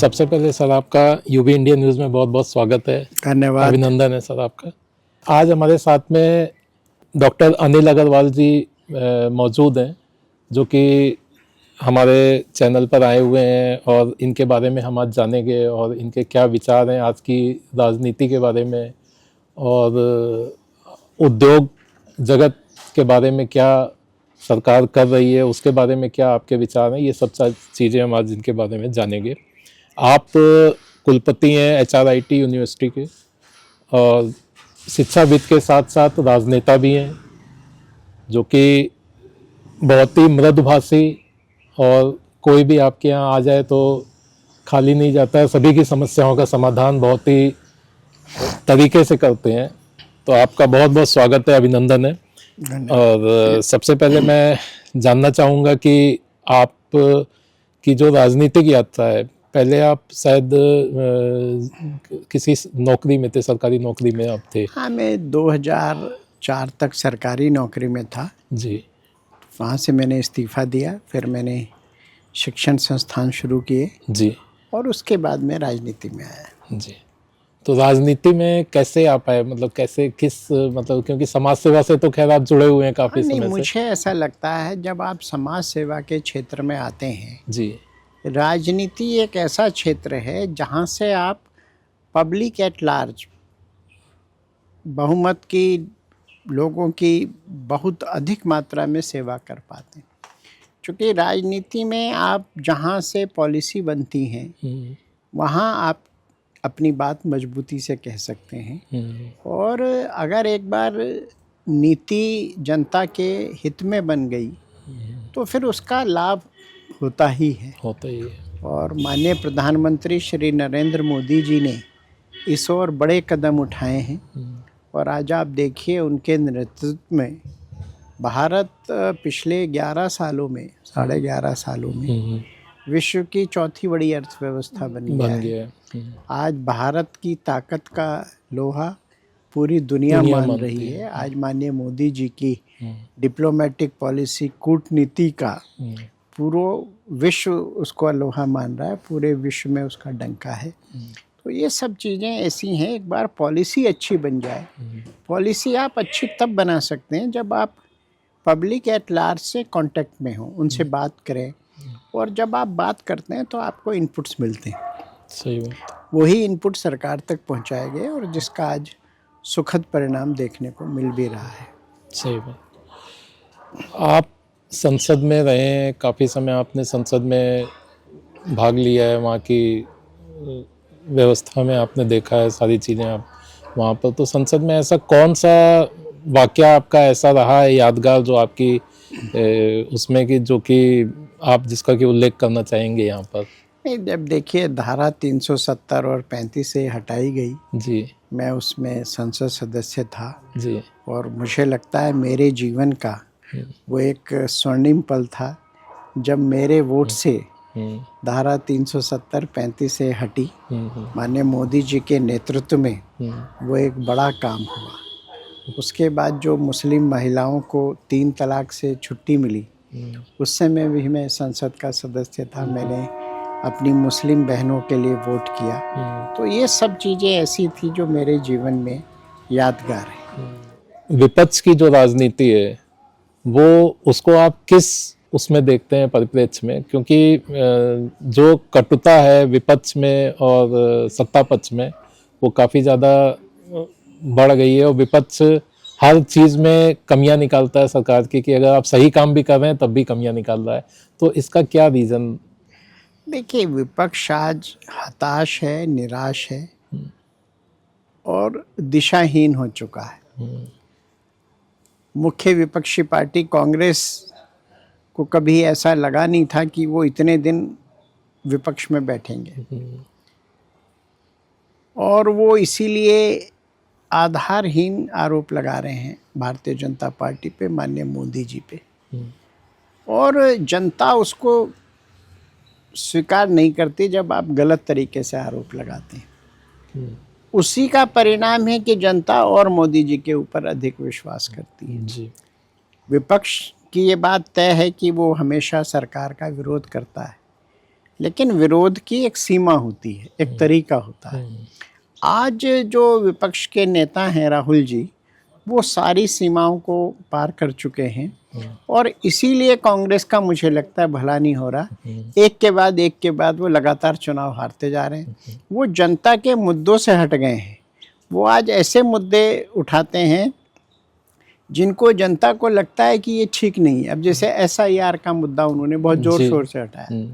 सबसे पहले सर आपका यूबी इंडिया न्यूज़ में बहुत बहुत स्वागत है। धन्यवाद। अभिनंदन है सर आपका। आज हमारे साथ में डॉक्टर अनिल अग्रवाल जी मौजूद हैं, जो कि हमारे चैनल पर आए हुए हैं और इनके बारे में हम आज जानेंगे और इनके क्या विचार हैं आज की राजनीति के बारे में और उद्योग जगत के बारे में, क्या सरकार कर रही है उसके बारे में क्या आपके विचार हैं। ये सब चीज़ें हम आज इनके बारे में जानेंगे। आप कुलपति हैं HRIT यूनिवर्सिटी के और शिक्षाविद के साथ साथ राजनेता भी हैं, जो कि बहुत ही मृदुभाषी और कोई भी आपके यहाँ आ जाए तो खाली नहीं जाता है, सभी की समस्याओं का समाधान बहुत ही तरीके से करते हैं। तो आपका बहुत बहुत स्वागत है, अभिनंदन है। और सबसे पहले मैं जानना चाहूँगा कि आप की जो राजनीतिक यात्रा है, पहले आप शायद किसी नौकरी में थे, सरकारी नौकरी में आप थे। हाँ, मैं 2004 तक सरकारी नौकरी में था जी। वहाँ से मैंने इस्तीफ़ा दिया, फिर मैंने शिक्षण संस्थान शुरू किए जी। और उसके बाद मैं राजनीति में आया। जी। तो राजनीति में कैसे आप आए, मतलब कैसे, मतलब क्योंकि समाज सेवा से तो खैर आप जुड़े हुए हैं काफ़ी समय से। मुझे ऐसा लगता है जब आप समाज सेवा के क्षेत्र में आते हैं जी, राजनीति एक ऐसा क्षेत्र है जहाँ से आप पब्लिक एट लार्ज, बहुमत की लोगों की बहुत अधिक मात्रा में सेवा कर पाते हैं। क्योंकि राजनीति में आप जहाँ से पॉलिसी बनती हैं वहाँ आप अपनी बात मजबूती से कह सकते हैं, और अगर एक बार नीति जनता के हित में बन गई तो फिर उसका लाभ होता ही है। और माननीय प्रधानमंत्री श्री नरेंद्र मोदी जी ने इस ओर बड़े कदम उठाए हैं और आज आप देखिए उनके नेतृत्व में भारत पिछले 11 सालों में, 11.5 सालों में विश्व की चौथी बड़ी अर्थव्यवस्था बन गया है। आज भारत की ताकत का लोहा पूरी दुनिया मान रही है। आज माननीय मोदी जी की डिप्लोमेटिक पॉलिसी, कूटनीति का पूरा विश्व उसको लोहा मान रहा है, पूरे विश्व में उसका डंका है। तो ये सब चीज़ें ऐसी हैं, एक बार पॉलिसी अच्छी बन जाए। पॉलिसी आप अच्छी तब बना सकते हैं जब आप पब्लिक एट लार्ज से कांटेक्ट में हो, उनसे बात करें, और जब आप बात करते हैं तो आपको इनपुट्स मिलते हैं। सही बात। वही इनपुट सरकार तक पहुंचाए गए और जिसका आज सुखद परिणाम देखने को मिल भी रहा है। सही बात। आप संसद में रहे हैं, काफ़ी समय आपने संसद में भाग लिया है, वहाँ की व्यवस्था में आपने देखा है सारी चीज़ें आप वहाँ पर। तो संसद में ऐसा कौन सा वाकया आपका ऐसा रहा है यादगार, जो आपकी उसमें की, जो कि आप जिसका कि उल्लेख करना चाहेंगे यहाँ पर? जब देखिए धारा 370 और 35 से हटाई गई जी, मैं उसमें संसद सदस्य था जी, और मुझे लगता है मेरे जीवन का वो एक स्वर्णिम पल था जब मेरे वोट से धारा 370-35 से हटी। माननीय मोदी जी के नेतृत्व में वो एक बड़ा काम हुआ। उसके बाद जो मुस्लिम महिलाओं को 3 तलाक से छुट्टी मिली, उस समय भी मैं संसद का सदस्य था, मैंने अपनी मुस्लिम बहनों के लिए वोट किया। तो ये सब चीज़ें ऐसी थी जो मेरे जीवन में यादगार है। विपक्ष की जो राजनीति है वो, उसको आप किस उसमें देखते हैं परिप्रेक्ष्य में? क्योंकि जो कटुता है विपक्ष में और सत्ता पक्ष में वो काफ़ी ज़्यादा बढ़ गई है, और विपक्ष हर चीज़ में कमियां निकालता है सरकार की, कि अगर आप सही काम भी कर रहे हैं तब भी कमियां निकाल रहा है। तो इसका क्या रीज़न? देखिए, विपक्ष आज हताश है, निराश है और दिशाहीन हो चुका है। मुख्य विपक्षी पार्टी कांग्रेस को कभी ऐसा लगा नहीं था कि वो इतने दिन विपक्ष में बैठेंगे, और वो इसीलिए आधारहीन आरोप लगा रहे हैं भारतीय जनता पार्टी पे, माननीय मोदी जी पे, और जनता उसको स्वीकार नहीं करती जब आप गलत तरीके से आरोप लगाते हैं। उसी का परिणाम है कि जनता और मोदी जी के ऊपर अधिक विश्वास करती है। जी। विपक्ष की ये बात तय है कि वो हमेशा सरकार का विरोध करता है, लेकिन विरोध की एक सीमा होती है, एक तरीका होता है। आज जो विपक्ष के नेता हैं राहुल जी, वो सारी सीमाओं को पार कर चुके हैं और इसीलिए कांग्रेस का मुझे लगता है भला नहीं हो रहा। एक के बाद वो लगातार चुनाव हारते जा रहे हैं। वो जनता के मुद्दों से हट गए हैं। वो आज ऐसे मुद्दे उठाते हैं जिनको जनता को लगता है कि ये ठीक नहीं है। अब जैसे SIR का मुद्दा उन्होंने बहुत जोर शोर से हटाया,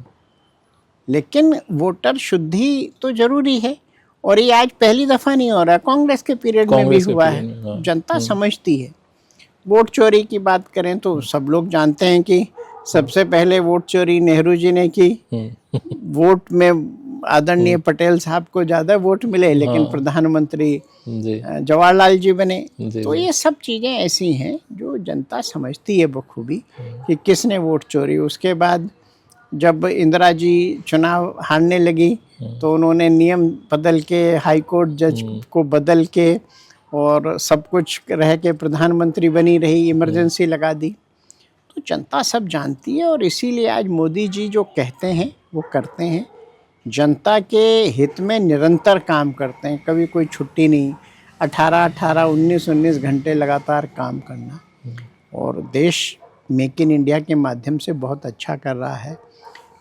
लेकिन वोटर शुद्धि तो जरूरी है और ये आज पहली दफा नहीं हो रहा, कांग्रेस के पीरियड में भी हुआ है। जनता समझती है। वोट चोरी की बात करें तो सब लोग जानते हैं कि सबसे पहले वोट चोरी नेहरू जी ने की। वोट में आदरणीय पटेल साहब को ज्यादा वोट मिले, लेकिन प्रधानमंत्री जवाहरलाल जी बने। तो ये सब चीजें ऐसी हैं जो जनता समझती है बखूबी कि किसने वोट चोरी। उसके बाद जब इंदिरा जी चुनाव हारने लगी तो उन्होंने नियम बदल के, हाई कोर्ट जज को बदल के और सब कुछ रह के प्रधानमंत्री बनी रही, इमरजेंसी लगा दी। तो जनता सब जानती है और इसीलिए आज मोदी जी जो कहते हैं वो करते हैं। जनता के हित में निरंतर काम करते हैं, कभी कोई छुट्टी नहीं। 18-18, 19-19 घंटे लगातार काम करना। और देश मेक इन इंडिया के माध्यम से बहुत अच्छा कर रहा है।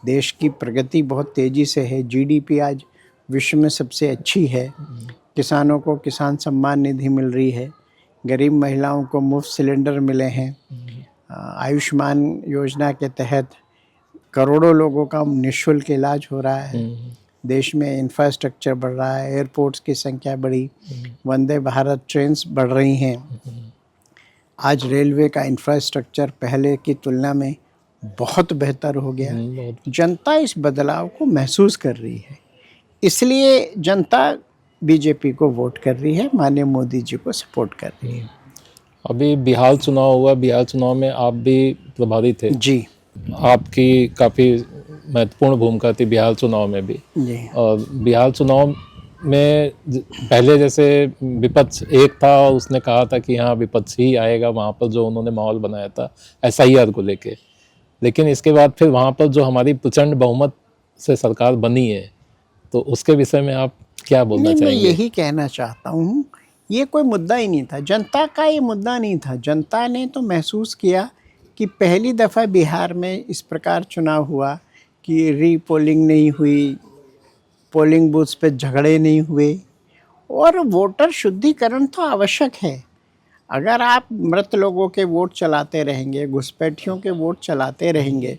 देश की प्रगति बहुत तेज़ी से है। GDP आज विश्व में सबसे अच्छी है। किसानों को किसान सम्मान निधि मिल रही है। गरीब महिलाओं को मुफ्त सिलेंडर मिले हैं। आयुष्मान योजना के तहत करोड़ों लोगों का निःशुल्क इलाज हो रहा है। देश में इंफ्रास्ट्रक्चर बढ़ रहा है, एयरपोर्ट्स की संख्या बढ़ी, वंदे भारत ट्रेन्स बढ़ रही हैं। आज रेलवे का इंफ्रास्ट्रक्चर पहले की तुलना में बहुत बेहतर हो गया। जनता इस बदलाव को महसूस कर रही है, इसलिए जनता बीजेपी को वोट कर रही है, माननीय मोदी जी को सपोर्ट कर रही है। अभी बिहार चुनाव हुआ, बिहार चुनाव में आप भी प्रभारी थे जी। आपकी काफ़ी महत्वपूर्ण भूमिका थी बिहार चुनाव में भी जी। और बिहार चुनाव में पहले जैसे विपक्ष एक था और उसने कहा था कि हाँ विपक्ष ही आएगा, वहाँ पर जो उन्होंने माहौल बनाया था SIR को लेके। लेकिन इसके बाद फिर वहाँ पर जो हमारी प्रचंड बहुमत से सरकार बनी है, तो उसके विषय में आप क्या बोलना चाहेंगे? मैं यही कहना चाहता हूँ, ये कोई मुद्दा ही नहीं था, जनता का ये मुद्दा नहीं था। जनता ने तो महसूस किया कि पहली दफ़ा बिहार में इस प्रकार चुनाव हुआ कि रीपोलिंग नहीं हुई, पोलिंग बूथ्स पे झगड़े नहीं हुए और वोटर शुद्धिकरण तो आवश्यक है। अगर आप मृत लोगों के वोट चलाते रहेंगे, घुसपैठियों के वोट चलाते रहेंगे,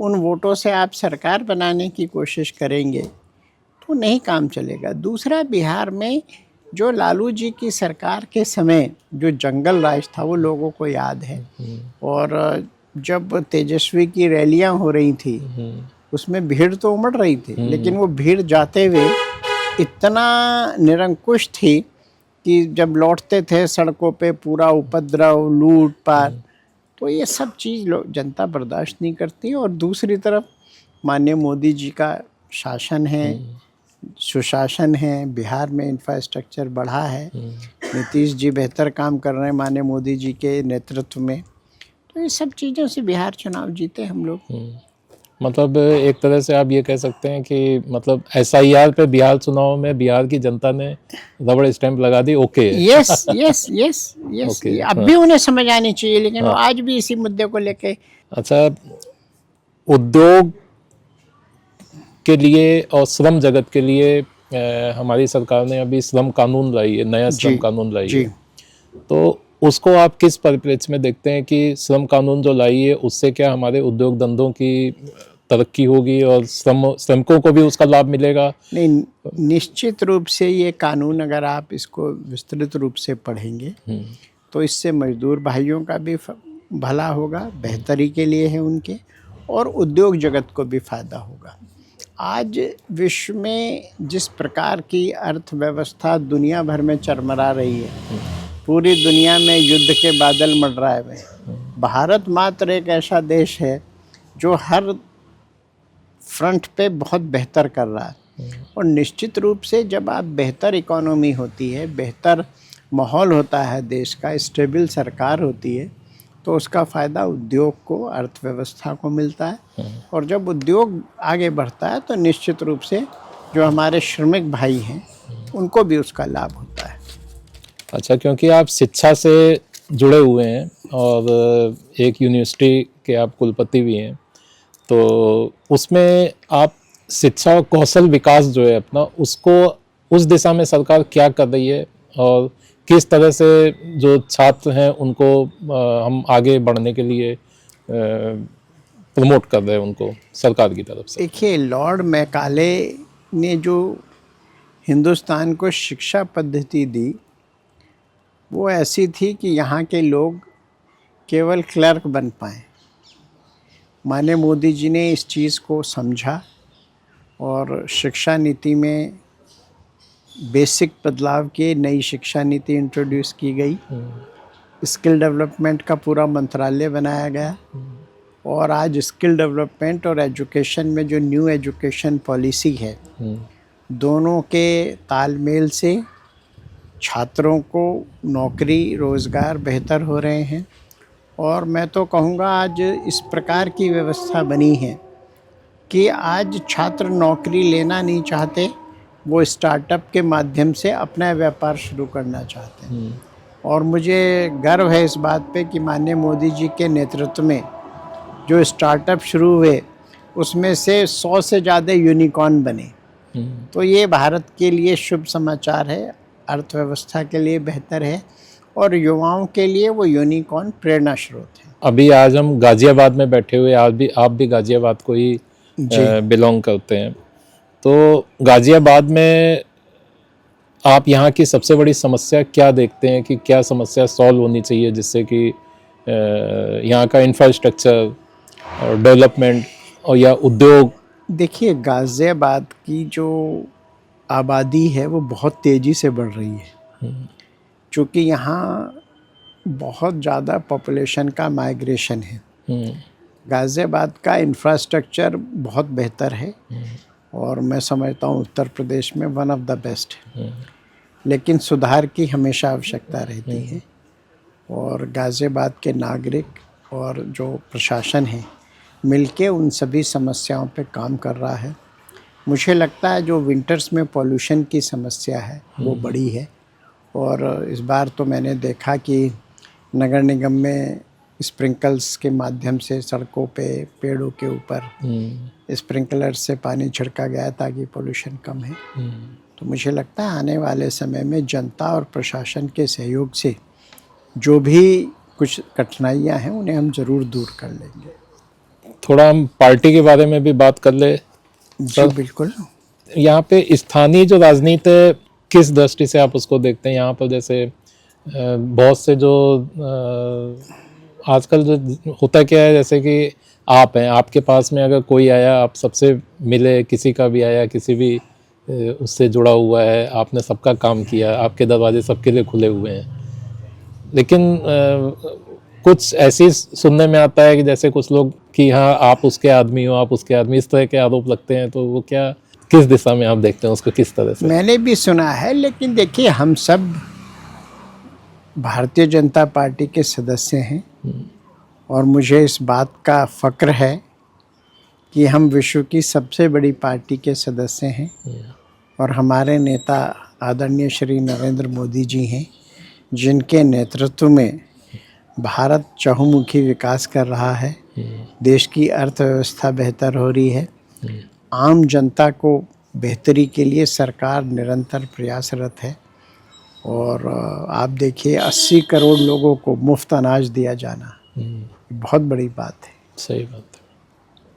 उन वोटों से आप सरकार बनाने की कोशिश करेंगे तो नहीं काम चलेगा। दूसरा, बिहार में जो लालू जी की सरकार के समय जो जंगल राज था वो लोगों को याद है। और जब तेजस्वी की रैलियां हो रही थी उसमें भीड़ तो उमड़ रही थी, लेकिन वो भीड़ जाते हुए इतना निरंकुश थी कि जब लौटते थे सड़कों पे पूरा उपद्रव, लूट पाट, तो ये सब चीज़ जनता बर्दाश्त नहीं करती। और दूसरी तरफ माननीय मोदी जी का शासन है, सुशासन है, बिहार में इंफ्रास्ट्रक्चर बढ़ा है, नीतीश जी बेहतर काम कर रहे हैं माननीय मोदी जी के नेतृत्व में। तो ये सब चीज़ों से बिहार चुनाव जीते हम लोग। मतलब एक तरह से आप ये कह सकते हैं कि मतलब SIR पे बिहार चुनाव में बिहार की जनता ने रबड़ स्टैंप लगा दी। Okay, yes yes yes yes, अब भी उन्हें समझ आनी चाहिए, लेकिन वो आज भी इसी मुद्दे को लेके। अच्छा, उद्योग के लिए और श्रम जगत के लिए हमारी सरकार ने अभी श्रम कानून लाई है, नया श्रम कानून लाई है, तो उसको आप किस परिप्रेक्ष्य में देखते हैं कि श्रम कानून जो लाई है उससे क्या हमारे उद्योग धंधों की तरक्की होगी और श्रमिकों को भी उसका लाभ मिलेगा? नहीं, निश्चित रूप से ये कानून अगर आप इसको विस्तृत रूप से पढ़ेंगे तो इससे मजदूर भाइयों का भी भला होगा, बेहतरी के लिए है उनके, और उद्योग जगत को भी फायदा होगा। आज विश्व में जिस प्रकार की अर्थव्यवस्था दुनिया भर में चरमरा रही है, पूरी दुनिया में युद्ध के बादल मंडराए हुए हैं, भारत मात्र एक ऐसा देश है जो हर फ्रंट पे बहुत बेहतर कर रहा है। और निश्चित रूप से जब आप बेहतर इकोनॉमी होती है, बेहतर माहौल होता है देश का, स्टेबल सरकार होती है, तो उसका फ़ायदा उद्योग को, अर्थव्यवस्था को मिलता है। और जब उद्योग आगे बढ़ता है तो निश्चित रूप से जो हमारे श्रमिक भाई हैं उनको भी उसका लाभ होता है। अच्छा, क्योंकि आप शिक्षा से जुड़े हुए हैं और एक यूनिवर्सिटी के आप कुलपति भी हैं, तो उसमें आप शिक्षा और कौशल विकास जो है अपना, उसको उस दिशा में सरकार क्या कर रही है और किस तरह से जो छात्र हैं उनको हम आगे बढ़ने के लिए प्रमोट कर रहे हैं उनको सरकार की तरफ से? देखिए, लॉर्ड मैकाले ने जो हिंदुस्तान को शिक्षा पद्धति दी वो ऐसी थी कि यहाँ के लोग केवल क्लर्क बन पाएँ। माननीय मोदी जी ने इस चीज़ को समझा और शिक्षा नीति में बेसिक बदलाव किए, नई शिक्षा नीति इंट्रोड्यूस की गई, स्किल डेवलपमेंट का पूरा मंत्रालय बनाया गया और आज स्किल डेवलपमेंट और एजुकेशन में जो न्यू एजुकेशन पॉलिसी है, दोनों के तालमेल से छात्रों को नौकरी रोज़गार बेहतर हो रहे हैं। और मैं तो कहूँगा आज इस प्रकार की व्यवस्था बनी है कि आज छात्र नौकरी लेना नहीं चाहते, वो स्टार्टअप के माध्यम से अपना व्यापार शुरू करना चाहते हैं। और मुझे गर्व है इस बात पे कि माननीय मोदी जी के नेतृत्व में जो स्टार्टअप शुरू हुए उसमें से 100 से ज़्यादा यूनिकॉर्न बने। तो ये भारत के लिए शुभ समाचार है, अर्थव्यवस्था के लिए बेहतर है और युवाओं के लिए वो यूनिकॉर्न प्रेरणा स्रोत है। अभी आज हम गाजियाबाद में बैठे हुए, आप भी गाजियाबाद को ही बिलोंग करते हैं, तो गाजियाबाद में आप यहाँ की सबसे बड़ी समस्या क्या देखते हैं कि क्या समस्या सॉल्व होनी चाहिए जिससे कि यहाँ का इंफ्रास्ट्रक्चर और डेवलपमेंट और या उद्योग? देखिए, गाजियाबाद की जो आबादी है वो बहुत तेज़ी से बढ़ रही है, क्योंकि यहाँ बहुत ज़्यादा पॉपुलेशन का माइग्रेशन है। गाजियाबाद का इंफ्रास्ट्रक्चर बहुत बेहतर है और मैं समझता हूँ उत्तर प्रदेश में वन ऑफ द बेस्ट है, लेकिन सुधार की हमेशा आवश्यकता रहती है। और गाजियाबाद के नागरिक और जो प्रशासन है मिलके उन सभी समस्याओं पे काम कर रहा है। मुझे लगता है जो विंटर्स में पॉल्यूशन की समस्या है वो बड़ी है और इस बार तो मैंने देखा कि नगर निगम में स्प्रिंकल्स के माध्यम से सड़कों पे, पेड़ों के ऊपर स्प्रिंकलर से पानी छिड़का गया ताकि पॉल्यूशन कम है। तो मुझे लगता है आने वाले समय में जनता और प्रशासन के सहयोग से जो भी कुछ कठिनाइयां हैं उन्हें हम ज़रूर दूर कर लेंगे। थोड़ा हम पार्टी के बारे में भी बात कर ले। जी बिल्कुल। यहाँ पे स्थानीय जो राजनीति है किस दृष्टि से आप उसको देखते हैं? यहाँ पर जैसे बहुत से जो आजकल जो होता क्या है, जैसे कि आप हैं, आपके पास में अगर कोई आया, आप सबसे मिले, किसी का भी आया, किसी भी उससे जुड़ा हुआ है, आपने सबका काम किया, आपके दरवाजे सबके लिए खुले हुए हैं। लेकिन कुछ ऐसी सुनने में आता है कि जैसे कुछ लोग कि हाँ आप उसके आदमी हो, आप उसके आदमी, इस तरह के आरोप लगते हैं, तो वो क्या, किस दिशा में आप देखते हैं उसको, किस तरह से? मैंने भी सुना है, लेकिन देखिए हम सब भारतीय जनता पार्टी के सदस्य हैं और मुझे इस बात का फ़क्र है कि हम विश्व की सबसे बड़ी पार्टी के सदस्य हैं और हमारे नेता आदरणीय श्री नरेंद्र मोदी जी हैं, जिनके नेतृत्व में भारत चहुमुखी विकास कर रहा है, देश की अर्थव्यवस्था बेहतर हो रही है, आम जनता को बेहतरी के लिए सरकार निरंतर प्रयासरत है। और आप देखिए 80 करोड़ लोगों को मुफ्त अनाज दिया जाना बहुत बड़ी बात है। सही बात है।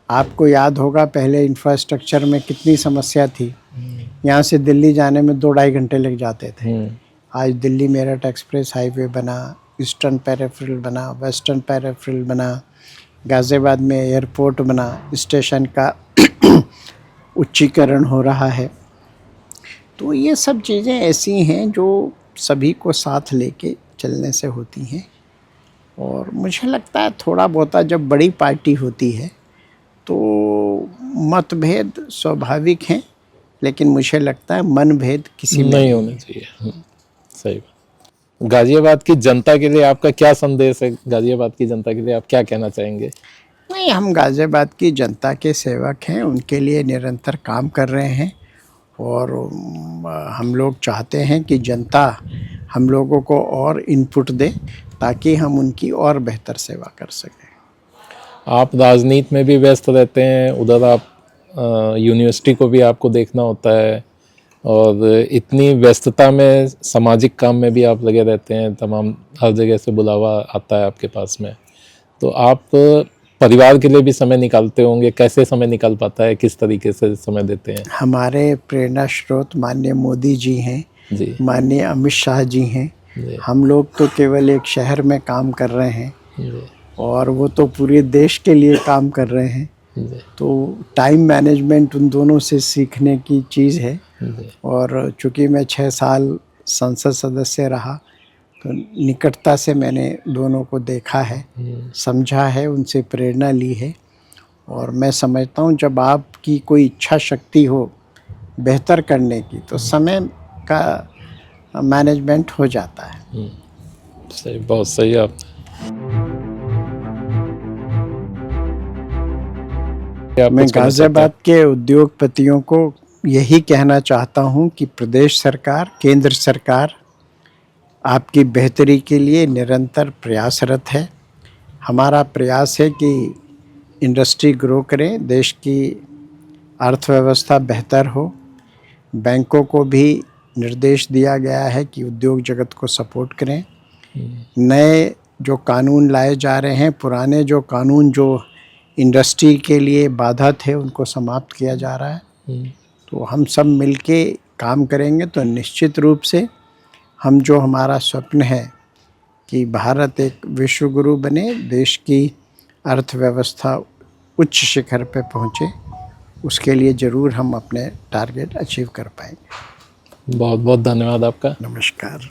आपको याद होगा पहले इंफ्रास्ट्रक्चर में कितनी समस्या थी, यहाँ से दिल्ली जाने में 2-2.5 घंटे लग जाते थे। आज दिल्ली मेरठ एक्सप्रेस हाईवे बना, ईस्टर्न पेरिफेरल बना, वेस्टर्न पेरिफेरल बना, गाजियाबाद में एयरपोर्ट बना, स्टेशन का उच्चीकरण हो रहा है। तो ये सब चीज़ें ऐसी हैं जो सभी को साथ लेके चलने से होती हैं और मुझे लगता है थोड़ा बहुत जब बड़ी पार्टी होती है तो मतभेद स्वाभाविक हैं, लेकिन मुझे लगता है मनभेद किसी में नहीं होने चाहिए। सही बात। गाजियाबाद की जनता के लिए आपका क्या संदेश है? गाजियाबाद की जनता के लिए आप क्या कहना चाहेंगे? नहीं, हम गाज़ियाबाद की जनता के सेवक हैं, उनके लिए निरंतर काम कर रहे हैं और हम लोग चाहते हैं कि जनता हम लोगों को और इनपुट दे ताकि हम उनकी और बेहतर सेवा कर सकें। आप राजनीति में भी व्यस्त रहते हैं, उधर आप यूनिवर्सिटी को भी आपको देखना होता है और इतनी व्यस्तता में सामाजिक काम में भी आप लगे रहते हैं, तमाम हर जगह से बुलावा आता है आपके पास में, तो आप परिवार के लिए भी समय निकालते होंगे। कैसे समय निकल पाता है, किस तरीके से समय देते हैं? हमारे प्रेरणा स्रोत माननीय मोदी जी हैं, जी माननीय अमित शाह जी हैं। जी हम लोग तो केवल एक शहर में काम कर रहे हैं जी और वो तो पूरे देश के लिए काम कर रहे हैं, जी तो टाइम मैनेजमेंट उन दोनों से सीखने की चीज़ है। जी और चूँकि मैं 6 साल संसद सदस्य रहा, तो निकटता से मैंने दोनों को देखा है, समझा है, उनसे प्रेरणा ली है और मैं समझता हूँ जब आपकी कोई इच्छा शक्ति हो बेहतर करने की तो समय का मैनेजमेंट हो जाता है। सही, बहुत सही आप। मैं गाज़ियाबाद के उद्योगपतियों को यही कहना चाहता हूँ कि प्रदेश सरकार, केंद्र सरकार आपकी बेहतरी के लिए निरंतर प्रयासरत है। हमारा प्रयास है कि इंडस्ट्री ग्रो करें, देश की अर्थव्यवस्था बेहतर हो। बैंकों को भी निर्देश दिया गया है कि उद्योग जगत को सपोर्ट करें। नए जो कानून लाए जा रहे हैं, पुराने जो कानून जो इंडस्ट्री के लिए बाधा थे, उनको समाप्त किया जा रहा है। तो हम सब मिलके काम करेंगे तो निश्चित रूप से हम जो हमारा स्वप्न है कि भारत एक विश्व गुरु बने, देश की अर्थव्यवस्था उच्च शिखर पे पहुँचे, उसके लिए ज़रूर हम अपने टारगेट अचीव कर पाएंगे। बहुत बहुत धन्यवाद आपका। नमस्कार।